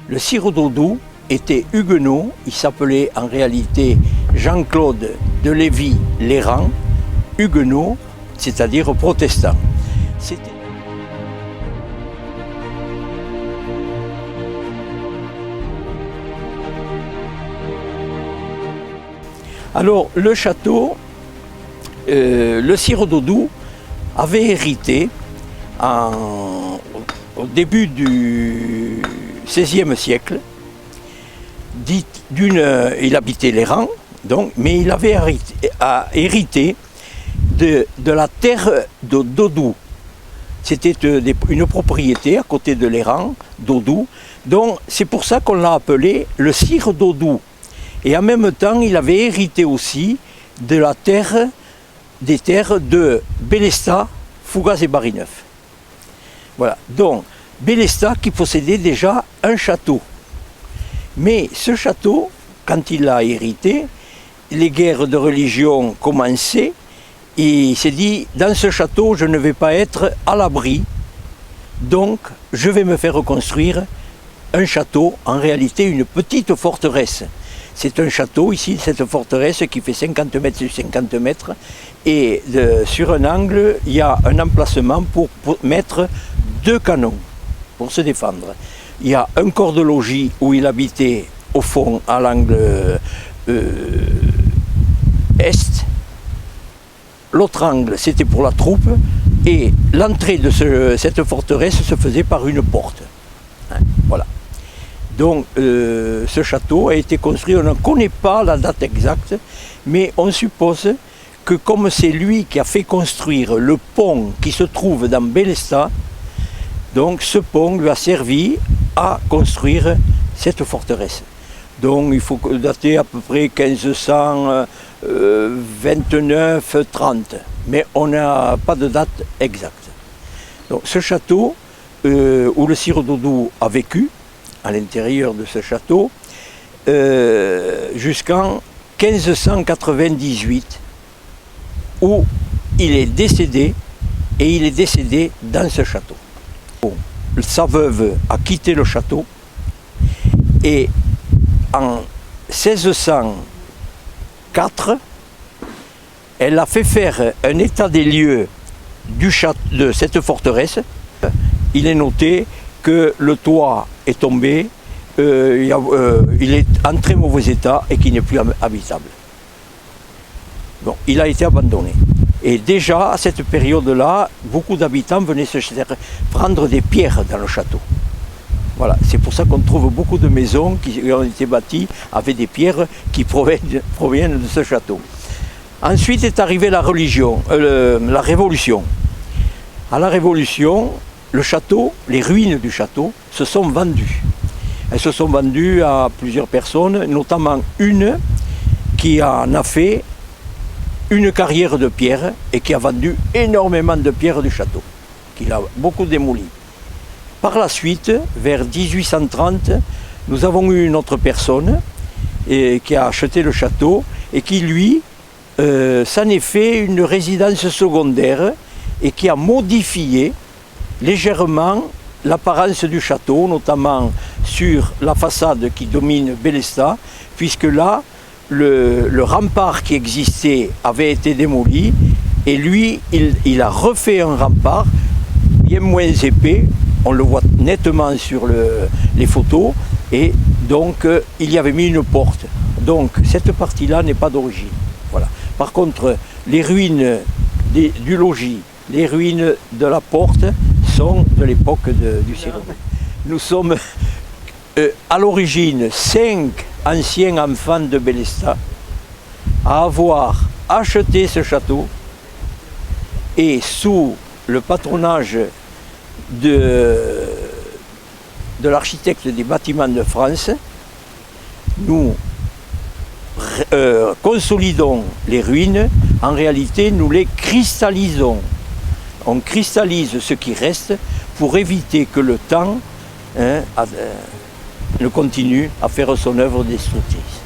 Le sire d'Audoux était huguenot, il s'appelait en réalité Jean-Claude de Lévis-Lérand, huguenot, c'est-à-dire protestant. Alors le château, le sire d'Audoux avait hérité au début du XVIe siècle, il habitait Lérand, donc, mais il avait hérité de la terre d'Audoux. C'était une propriété à côté de Lérand, d'Audoux, donc c'est pour ça qu'on l'a appelé le sire d'Audoux. Et en même temps, il avait hérité aussi de des terres de Bélestat, Fougas et Barineuf. Voilà, donc Bélestat qui possédait déjà un château. Mais ce château, quand il l'a hérité, les guerres de religion commençaient, et il s'est dit, dans ce château, je ne vais pas être à l'abri, donc je vais me faire reconstruire un château, en réalité une petite forteresse. C'est un château ici, cette forteresse qui fait 50 mètres sur 50 mètres, et sur un angle, il y a un emplacement pour mettre 2 canons, pour se défendre. Il y a un corps de logis où il habitait au fond à l'angle est. L'autre angle c'était pour la troupe et l'entrée de cette forteresse se faisait par une porte. Voilà. Donc ce château a été construit, on ne connaît pas la date exacte, mais on suppose que comme c'est lui qui a fait construire le pont qui se trouve dans Bélestat, donc ce pont lui a servi à construire cette forteresse. Donc il faut dater à peu près 1529-30, mais on n'a pas de date exacte. Donc ce château où le sire d'Audoux a vécu, à l'intérieur de ce château, jusqu'en 1598, où il est décédé, et il est décédé dans ce château. Sa veuve a quitté le château et en 1604, elle a fait faire un état des lieux de cette forteresse. Il est noté que le toit est tombé, il est en très mauvais état et qu'il n'est plus habitable. Bon, il a été abandonné. Et déjà, à cette période-là, beaucoup d'habitants venaient se prendre des pierres dans le château. Voilà, c'est pour ça qu'on trouve beaucoup de maisons qui ont été bâties avec des pierres qui proviennent de ce château. Ensuite est arrivée la Révolution. À la Révolution, le château, les ruines du château se sont vendues. Elles se sont vendues à plusieurs personnes, notamment une qui en a fait une carrière de pierre et qui a vendu énormément de pierres du château, qu'il a beaucoup démoli. Par la suite, vers 1830, nous avons eu une autre personne qui a acheté le château et qui, lui, s'en est fait une résidence secondaire et qui a modifié légèrement l'apparence du château, notamment sur la façade qui domine Bélestat, puisque là, le rempart qui existait avait été démoli et lui, il a refait un rempart bien moins épais, on le voit nettement sur les photos, et donc il y avait mis une porte. Donc cette partie-là n'est pas d'origine. Voilà. Par contre, les ruines du logis, les ruines de la porte sont de l'époque du sire d'Audoux. Nous sommes à l'origine 5 anciens enfants de Bélestat à avoir acheté ce château et sous le patronage de l'architecte des bâtiments de France, nous consolidons les ruines, en réalité nous les cristallisons. On cristallise ce qui reste pour éviter que le temps ne continue à faire son œuvre destructrice.